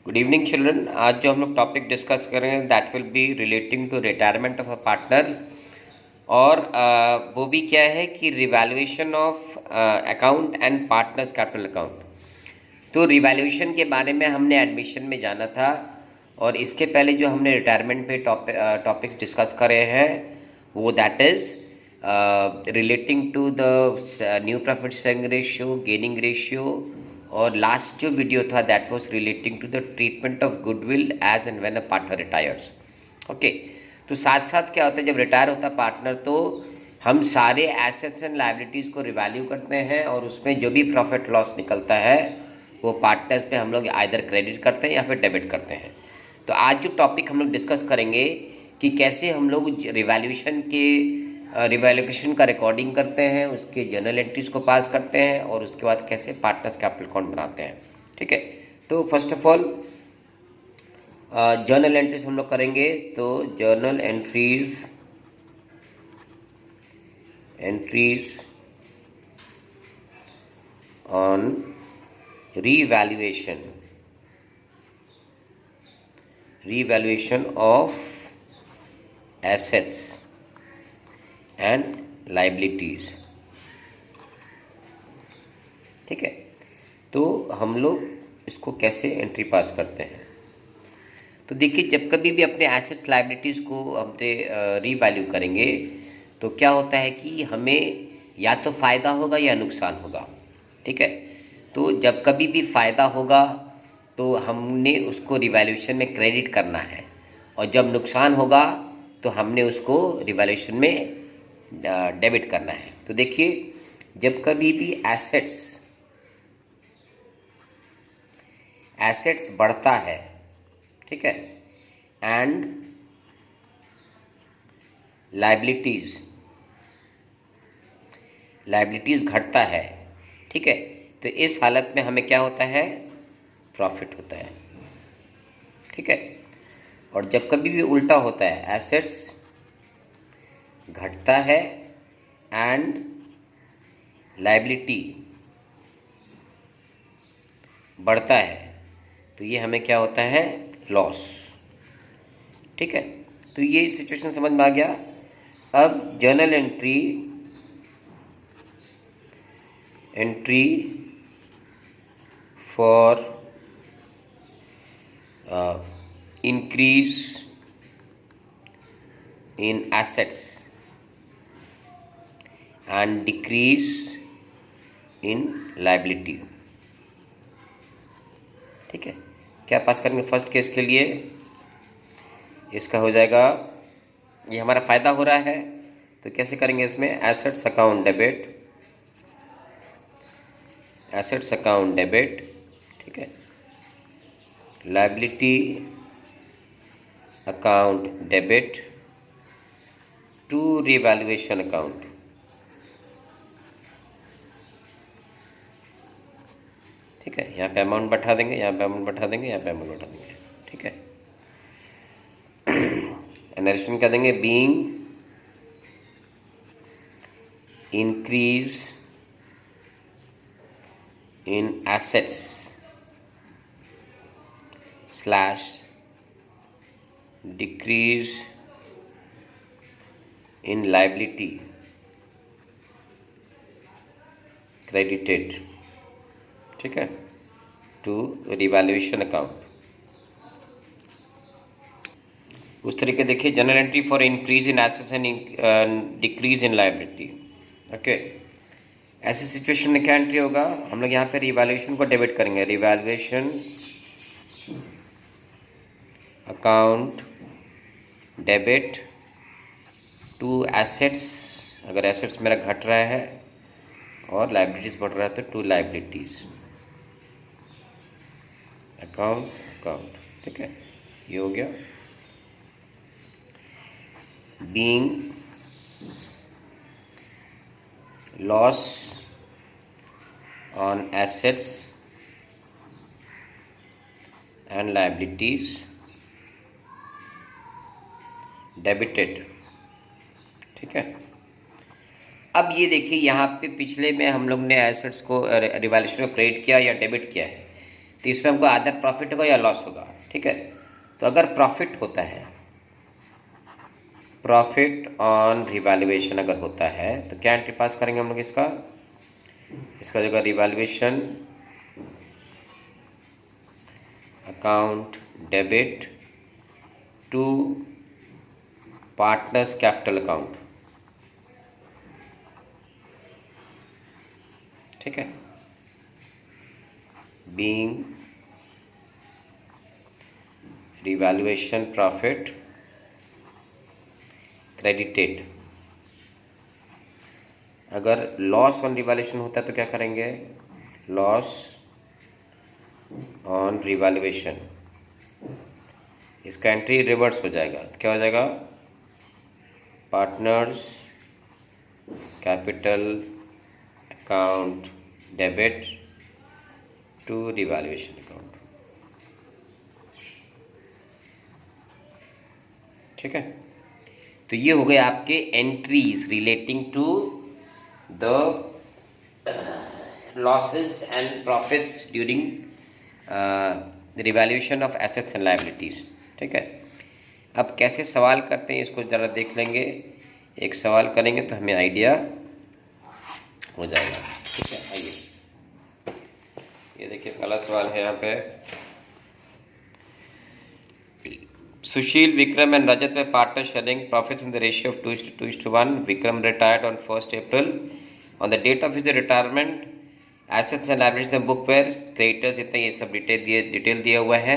Good evening children. आज जो हम लोग टॉपिक डिस्कस करेंगे that will be relating to retirement of a partner. और वो भी क्या है कि revaluation of account and partners capital account. तो रिवैल्यूएशन के बारे में हमने एडमिशन में जाना था, और इसके पहले जो हमने रिटायरमेंट पे टॉपिक्स डिस्कस करे हैं वो that is relating to the new profit sharing ratio, gaining ratio, और लास्ट जो वीडियो था that was relating to the treatment of goodwill as and when a partner retires. Okay, तो साथ साथ क्या होता है, जब रिटायर होता है पार्टनर तो हम सारे एसेट्स एंड लायबिलिटीज़ को रिवैल्यू करते हैं, और उसमें जो भी प्रॉफिट लॉस निकलता है वो पार्टनर्स पे हम लोग आइदर क्रेडिट करते हैं या फिर डेबिट करते हैं। तो आज जो टॉपिक हम लोग डिस्कस करेंगे कि कैसे हम लोग रिवैल्यूएशन का रिकॉर्डिंग करते हैं, उसके जर्नल एंट्रीज को पास करते हैं, और उसके बाद कैसे पार्टनर्स कैपिटल अकाउंट बनाते हैं। ठीक है, तो first of all journal entries हम लोग करेंगे। तो journal entries on revaluation of assets and liabilities। ठीक है, तो हम लोग इसको कैसे एंट्री पास करते हैं। तो देखिए, जब कभी भी अपने एसेट्स लायबिलिटीज़ को हमने रीवैल्यू करेंगे तो क्या होता है कि हमें या तो फ़ायदा होगा या नुकसान होगा। ठीक है, तो जब कभी भी फ़ायदा होगा तो हमने उसको रिवैल्यूएशन में क्रेडिट करना है, और जब नुकसान होगा तो हमने उसको रिवैल्यूएशन में डेबिट करना है। तो देखिए, जब कभी भी एसेट्स बढ़ता है, ठीक है, एंड लायबिलिटीज़ घटता है, ठीक है, तो इस हालत में हमें क्या होता है, प्रॉफिट होता है। ठीक है, और जब कभी भी उल्टा होता है, एसेट्स घटता है एंड लायबिलिटी बढ़ता है, तो ये हमें क्या होता है, लॉस। ठीक है, तो ये सिचुएशन समझ में आ गया। अब journal entry for increase in assets and decrease in liability। ठीक है, क्या पास करेंगे फर्स्ट केस के लिए, इसका हो जाएगा, ये हमारा फ़ायदा हो रहा है तो कैसे करेंगे, इसमें एसेट्स अकाउंट डेबिट, ठीक है, liability account debit to revaluation account. ठीक है, यहाँ पे अमाउंट बैठा देंगे, यहाँ पे अमाउंट बैठा देंगे, यहाँ पे अमाउंट बैठा देंगे। ठीक है, एनरेशन कर देंगे, being increase in assets slash decrease in liability credited, ठीक है, टू रिवैल्यूएशन अकाउंट। उस तरीके देखिए, general entry for increase in assets and decrease in liability. Okay, ऐसी सिचुएशन में क्या एंट्री होगा, हम लोग यहाँ पे रिवैल्यूएशन को डेबिट करेंगे, revaluation account debit to assets, अगर एसेट्स मेरा घट रहा है और लायबिलिटीज़ बढ़ रहा है तो टू लायबिलिटीज़ अकाउंट। ठीक है, ये हो गया। Being loss on assets and liabilities debited. ठीक है, अब ये देखिए, यहाँ पे पिछले में हम लोग ने एसेट्स को रिवैल्यूएशन को क्रेडिट किया या डेबिट किया है, तो इसमें हमको आदर प्रॉफिट होगा या लॉस होगा, ठीक है। तो अगर प्रॉफिट होता है, प्रॉफिट ऑन रिवैल्यूएशन अगर होता है तो क्या एंट्री पास करेंगे हम लोग इसका जगह revaluation account debit to partners capital account, ठीक है। Being revaluation profit credited. अगर लॉस ऑन रिवैल्यूएशन होता है तो क्या करेंगे, लॉस ऑन रिवैल्यूएशन, इसका एंट्री रिवर्स हो जाएगा। तो क्या हो जाएगा, partners capital account debit to revaluation account, ठीक है। तो ये हो गए आपके entries relating to the losses and profits during revaluation of assets and liabilities, ठीक है। अब कैसे सवाल करते हैं इसको ज़रा देख लेंगे। एक सवाल करेंगे तो हमें आइडिया हो जाएगा, ठीक है। आइए, ये देखिए पहला सवाल है यहाँ पे, Sushil, Vikram and Rajat were partners sharing profits in the ratio of 2:1. Vikram retired on 1st April. On the date of his retirement, assets and liabilities in book were creditors, इतना ये सब डिटेल दिया हुआ है।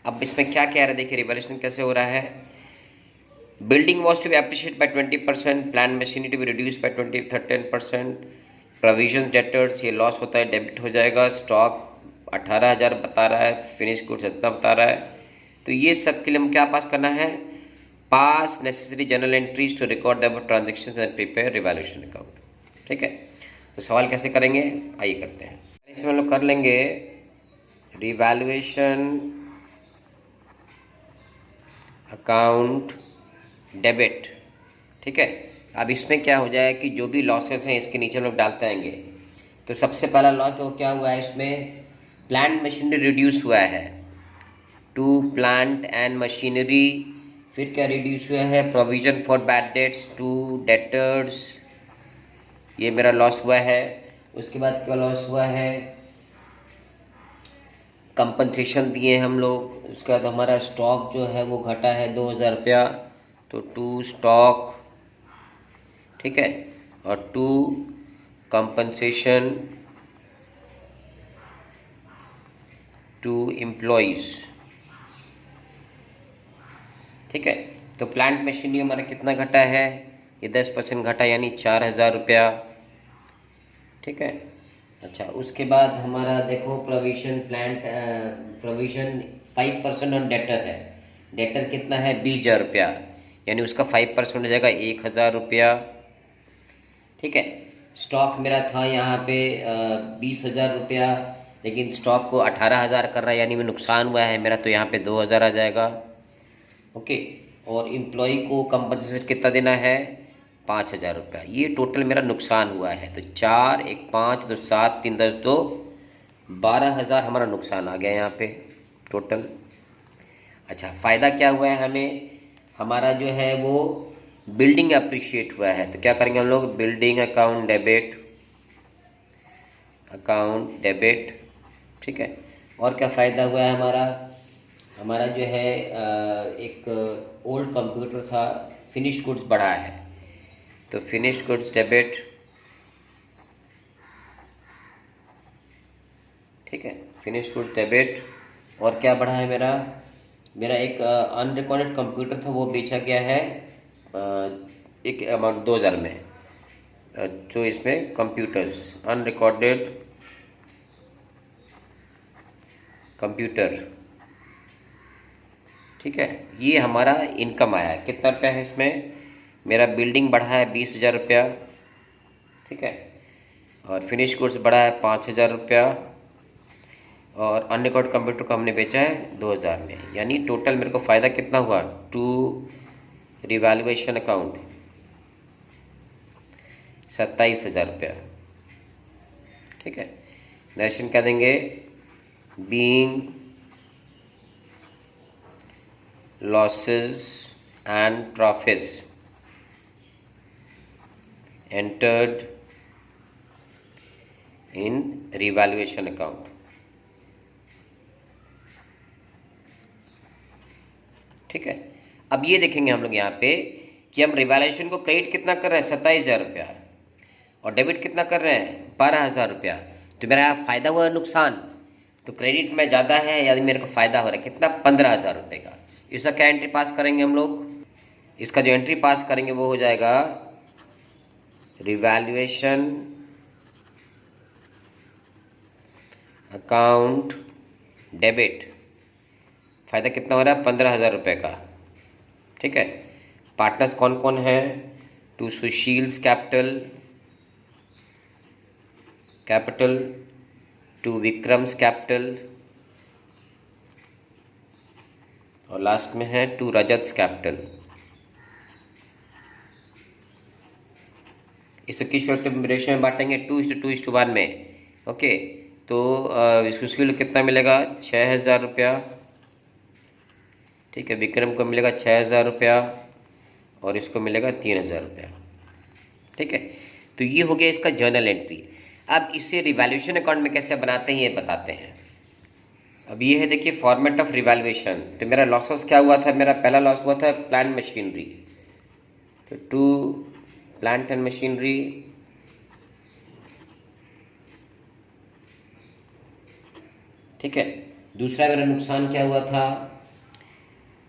अब इसमें क्या कह रहा है, देखिए रिवैल्यूएशन कैसे हो रहा है। Building was to be appreciate by 20%, plan machinery to be reduce by 13%, provision debtors ये लॉस होता है, डेबिट हो जाएगा। स्टॉक 18,000 बता रहा है, फिनिश गुड्स इतना बता रहा है। तो ये सब के लिए हम क्या पास करना है, pass necessary journal entries to record the transactions and prepare revaluation account, ठीक है। तो सवाल कैसे करेंगे, आइए करते हैं। इसमें हम लोग कर लेंगे रिवैल्यूएशन अकाउंट डेबिट, ठीक है। अब इसमें क्या हो जाए कि जो भी लॉसेस हैं इसके नीचे हम लोग डालते आएंगे। तो सबसे पहला लॉस तो क्या हुआ है, इसमें प्लांट मशीनरी रिड्यूस हुआ है, टू प्लांट एंड मशीनरी। फिर क्या रिड्यूस हुआ है, provision for bad debts to debtors, ये मेरा लॉस हुआ है। उसके बाद क्या लॉस हुआ है, कंपनसेशन दिए हम लोग। उसके बाद हमारा स्टॉक जो है वो घटा है 2,000 रुपया, तो टू स्टॉक, ठीक है, और टू कंपनसेशन टू एम्प्लॉयज़, ठीक है। तो प्लांट मशीनरी हमारा कितना घटा है, ये 10% घटा, यानी 4,000 रुपया, ठीक है। अच्छा, उसके बाद हमारा देखो प्रोविजन, प्रोविजन 5% ऑन डेटर है। डेटर कितना है, 20,000 रुपया, यानी उसका 5% हो जाएगा 1,000 रुपया, ठीक है। स्टॉक मेरा था यहाँ पे 20,000 रुपया, लेकिन स्टॉक को 18,000 कर रहा है, यानी में नुकसान हुआ है मेरा, तो यहाँ पे 2,000 आ जाएगा, ओके। और एम्प्लॉय को कंपनसेशन कितना देना है, 5,000 रुपया। ये टोटल मेरा नुकसान हुआ है। तो 4, 1, 5, 2, 7, 3, 10, 2, 12,000 हमारा नुकसान आ गया यहाँ पे टोटल। अच्छा, फ़ायदा क्या हुआ है हमें, हमारा जो है वो बिल्डिंग अप्रिशिएट हुआ है। तो क्या करेंगे हम लोग, बिल्डिंग अकाउंट डेबिट, ठीक है। और क्या फ़ायदा हुआ है हमारा जो है एक ओल्ड कंप्यूटर था, फिनिश गुड्स बढ़ा है, तो फिनिश गुड्स डेबिट, ठीक है, फिनिश गुड्स डेबिट। और क्या बढ़ा है मेरा एक अनरिकॉर्डेड कंप्यूटर था, वो बेचा गया है एक अमाउंट 2,000 में। जो इसमें कंप्यूटर्स, अनरिकॉर्डेड कंप्यूटर, ठीक है, ये हमारा इनकम आया है। कितना रुपया है इसमें, मेरा बिल्डिंग बढ़ा है 20,000 रुपया, ठीक है, और फिनिश गुड्स बढ़ा है 5,000 रुपया, और अनरिकॉर्ड कंप्यूटर को हमने बेचा है 2,000 में, यानी टोटल मेरे को फ़ायदा कितना हुआ, टू रिवैल्यूएशन अकाउंट 27,000 रुपया, ठीक है। नेशन क्या देंगे, being losses and profits entered in revaluation account। ठीक है, अब ये देखेंगे हम लोग यहाँ पे कि हम रिवैल्यूएशन को क्रेडिट कितना कर रहे हैं 27,000 रुपया और डेबिट कितना कर रहे हैं 12,000 रुपया। तो मेरा फायदा हुआ नुकसान, तो क्रेडिट में ज़्यादा है या मेरे को फायदा हो रहा है कितना 15,000 रुपये का। इसका क्या एंट्री पास करेंगे हम लोग, इसका जो एंट्री पास करेंगे वो हो जाएगा रिवैल्यूएशन अकाउंट डेबिट। फायदा कितना हो रहा है 15,000 रुपये का। ठीक है, पार्टनर्स कौन कौन है, to Sushil's capital, to Vikram's capital और लास्ट में है टू रजत्स कैपिटल। इसे किस रेशियो में बांटेंगे 2:2:1 में। ओके, तो सुशील कितना मिलेगा 6,000 रुपया। ठीक है, विक्रम को मिलेगा 6,000 रुपया और इसको मिलेगा 3,000 रुपया। ठीक है, तो ये हो गया इसका जर्नल एंट्री। अब इसे रिवैल्यूएशन अकाउंट में कैसे बनाते हैं ये बताते हैं। अब ये है देखिए फॉर्मेट ऑफ रिवैल्यूएशन। तो मेरा लॉसेस क्या हुआ था, मेरा पहला लॉस हुआ था प्लांट मशीनरी, तो टू प्लांट एंड मशीनरी। ठीक है, दूसरा मेरा नुकसान क्या हुआ था,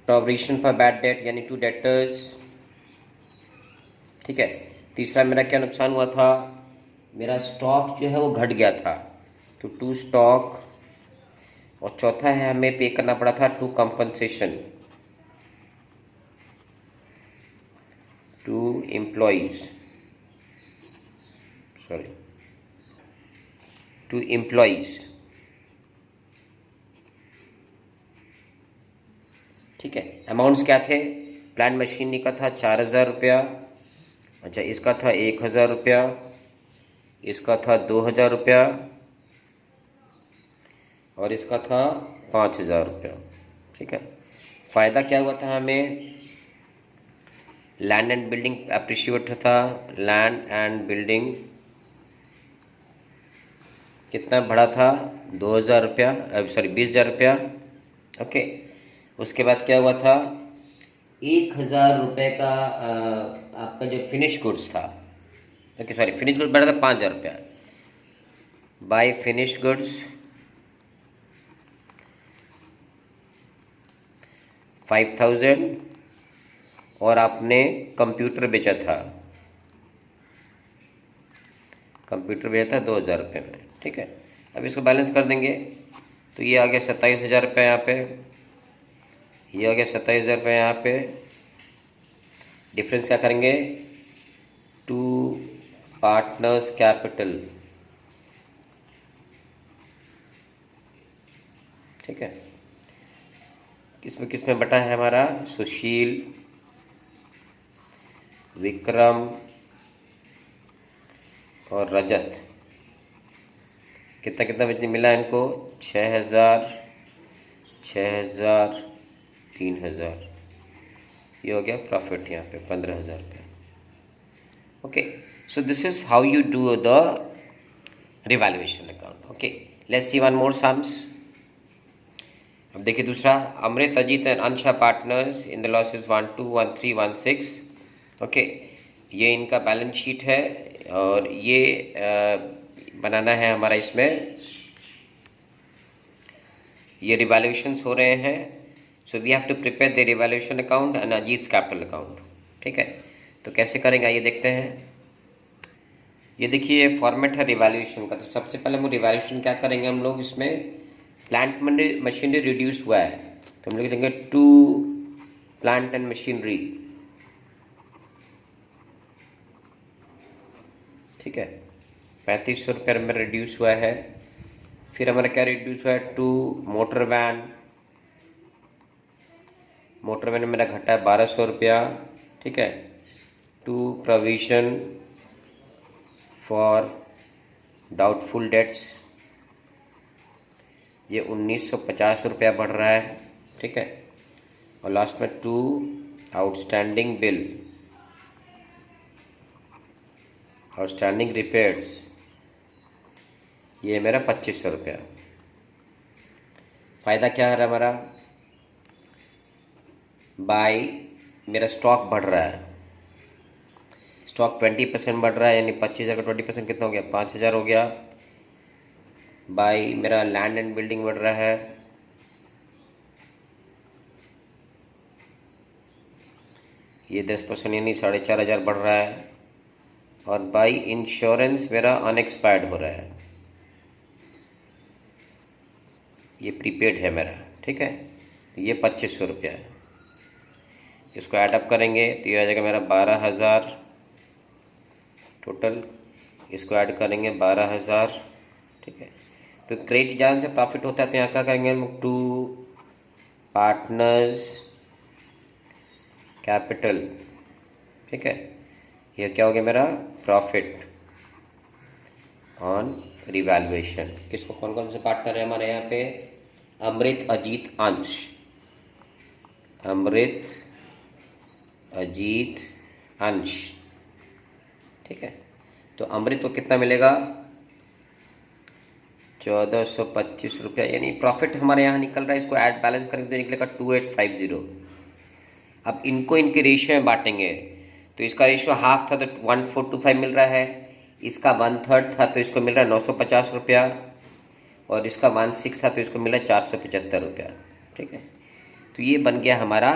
प्रोविजन फॉर बैड डेट यानी टू डेटर्स। ठीक है, तीसरा मेरा क्या नुकसान हुआ था, मेरा स्टॉक जो है वो घट गया था, तो टू स्टॉक। और चौथा है हमें पे करना पड़ा था to compensation to employees, sorry to employees. ठीक है, अमाउंट्स क्या थे, प्लांट मशीनरी का था 4,000 रुपया, अच्छा इसका था 1,000 रुपया, इसका था 2,000 रुपया और इसका था 5,000 रुपया। ठीक है, फ़ायदा क्या हुआ था हमें, लैंड एंड बिल्डिंग अप्रिशिएट था, लैंड एंड बिल्डिंग कितना बढ़ा था 2,000 रुपया, सॉरी 20,000 रुपया। ओके, उसके बाद क्या हुआ था 1,000 रुपये का आपका जो फिनिश गुड्स था, ओके सॉरी फिनिश गुड्स बढ़ा था 5,000 रुपया, बाय फिनिश गुड्स 5,000 और आपने कंप्यूटर बेचा था, 2,000 रुपये में। ठीक है, अब इसको बैलेंस कर देंगे तो ये आ गया 27,000 रुपये यहाँ पे, ये आ गया 27,000 रुपये यहाँ पे। डिफरेंस क्या करेंगे, टू पार्टनर्स कैपिटल। ठीक है, किसमें बटा है हमारा, सुशील, विक्रम और रजत। कितना कितना बचने मिला इनको 6,000, 6,000, 3,000। ये हो गया प्रॉफिट यहाँ पे 15,000 रुपये। Okay, so this is how you do the revaluation account. Okay, let's see one more sums. अब देखिए दूसरा, Amrit, Ajit and Ansha partners in the losses 121316। Okay, ये इनका बैलेंस शीट है और ये बनाना है हमारा, इसमें ये रिवैल्यूएशंस हो रहे हैं। So we have to prepare the revaluation account and Ajit capital account. ठीक है, तो कैसे करेंगे आइए देखते हैं। ये देखिए फॉर्मेट है रिवैल्यूएशन का। तो सबसे पहले हम रिवैल्यूएशन क्या करेंगे, हम लोग इसमें प्लांट मशीनरी रिड्यूस हुआ है तो हम लोग देंगे टू प्लांट एंड मशीनरी। ठीक है, 3,500 रुपये में रिड्यूस हुआ है। फिर हमारा क्या रिड्यूस हुआ है, टू मोटर वैन में मेरा घटा है 1,200 रुपया। ठीक है, to provision for doubtful debts ये 1950 रुपया बढ़ रहा है, ठीक है। और लास्ट में 2 आउटस्टैंडिंग बिल, आउटस्टैंडिंग रिपेयर्स, ये मेरा 2500 रुपया। फ़ायदा क्या है हमारा? बाय मेरा स्टॉक बढ़ रहा है, स्टॉक 20% बढ़ रहा है, यानी 25,000 का 20% कितना हो गया? 5,000 हो गया। बाय मेरा लैंड एंड बिल्डिंग बढ़ रहा है, ये 10% यानी 4,500 बढ़ रहा है। और बाय इंश्योरेंस मेरा अनएक्सपायर्ड हो रहा है, ये प्रीपेड है मेरा, ठीक है। तो ये 2500 रुपया है। इसको ऐडअप करेंगे तो ये आ जाएगा मेरा 12,000 टोटल। इसको ऐड करेंगे 12,000, ठीक है। तो क्रेडिट जान से प्रॉफिट होता है तो यहाँ क्या करेंगे हम? 2 पार्टनर्स कैपिटल, ठीक है। ये क्या हो गया मेरा? Profit on revaluation. किसको, कौन कौन से पार्टनर है हमारे यहाँ पे? अमृत, अजीत, अंश। अमृत, अजीत, अंश, ठीक है। तो अमृत को कितना मिलेगा? 1425 रुपया, यानी प्रॉफिट हमारे यहाँ निकल रहा है। इसको ऐड बैलेंस करेंगे तो निकलेगा 2850। अब इनको इनके रेशियो में बांटेंगे तो इसका रेशियो हाफ था तो 1425 मिल रहा है, इसका 1/3 था तो इसको मिल रहा है 950 रुपया, और इसका 1/6 था तो इसको मिला 475 रुपया, ठीक है। तो ये बन गया हमारा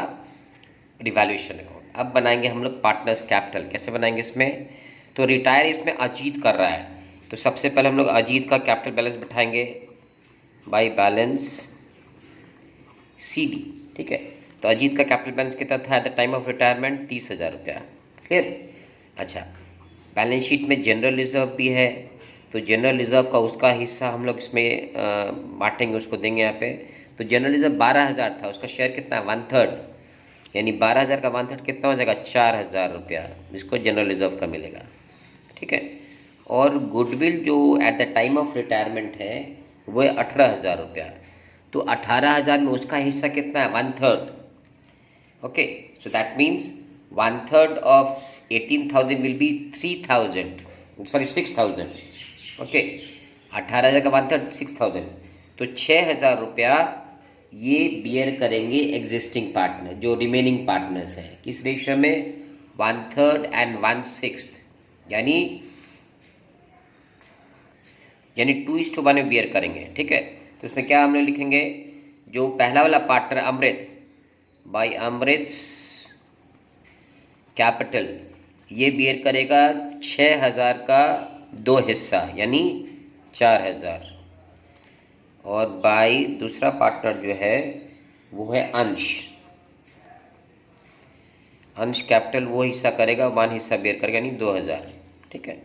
रिवैल्यूएशन अकाउंट। अब बनाएंगे हम लोग पार्टनर्स कैपिटल। कैसे बनाएंगे इसमें? तो रिटायर इसमें अजीत कर रहा है, तो सबसे पहले हम लोग अजीत का कैपिटल बैलेंस बिठाएंगे बाय बैलेंस CD, ठीक है। तो अजीत का कैपिटल बैलेंस कितना था at the time of retirement? 30,000 रुपया, क्लियर। अच्छा, बैलेंस शीट में जनरल रिजर्व भी है, तो जनरल रिजर्व का उसका हिस्सा हम लोग इसमें बांटेंगे, उसको देंगे यहाँ पे। तो जनरल रिजर्व 12,000 था, उसका शेयर कितना है? 1/3, यानी 12,000 का 1/3 कितना हो जाएगा? 4,000 रुपया, जिसको जनरल रिजर्व का मिलेगा, ठीक है। और गुडविल जो at the time of retirement है वो है 18,000 रुपया, तो 18,000 में उसका हिस्सा कितना है? 1/3, okay. So that means 1/3 of 18,000 will be 6,000, okay. 18,000 का 1/3 6,000, तो 6,000 रुपया ये बियर करेंगे एग्जिस्टिंग पार्टनर, जो रिमेनिंग पार्टनर्स हैं। किस रेशियो में? 1/3 एंड 1/6, यानी 2:1 में बियर करेंगे, ठीक है। तो इसमें क्या हम लोग लिखेंगे? जो पहला वाला पार्टनर अमृत, बाय अमृत कैपिटल, ये बियर करेगा 6,000 का 2 हिस्सा, यानी 4,000। और बाय दूसरा पार्टनर जो है वो है अंश, अंश कैपिटल वो हिस्सा करेगा, 1 हिस्सा बियर करेगा, यानी 2,000, ठीक है।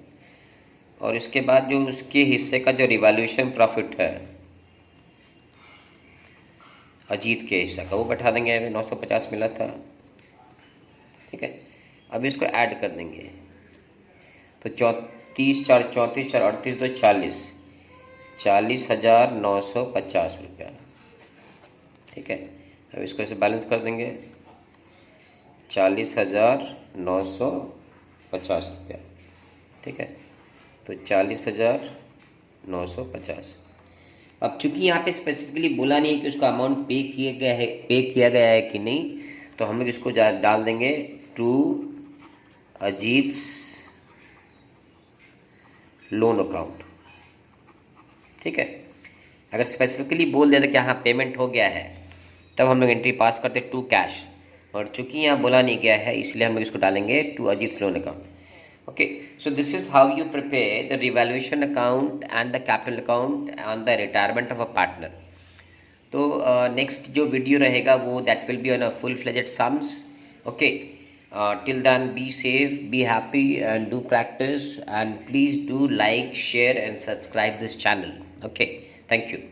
और इसके बाद जो उसके हिस्से का जो रिवैल्यूएशन प्रॉफिट है अजीत के हिस्सा का, वो बैठा देंगे, 950 मिला था, ठीक है। अब इसको ऐड कर देंगे तो 34 4 34 4 38 2 40, 40,950 रुपया, ठीक है। अब इसको ऐसे बैलेंस कर देंगे 40,950 रुपया, ठीक है। तो 40,950। अब चूंकि यहाँ पे स्पेसिफिकली बोला नहीं है कि उसका अमाउंट पे किया गया है कि नहीं, तो हम लोग इसको डाल देंगे टू अजीत्स लोन अकाउंट, ठीक है। अगर स्पेसिफिकली बोल देते कि हाँ पेमेंट हो गया है, तब हम लोग एंट्री पास करते टू कैश, और चूंकि यहाँ बोला नहीं गया है इसलिए हम लोग इसको डालेंगे to Ajit's loan account. Okay, so this is how you prepare the revaluation account and the capital account on the retirement of a partner. तो next जो video रहेगा वो that will be on a full-fledged sums. Okay, till then be safe, be happy and do practice, and please do like, share and subscribe this channel. Okay, thank you.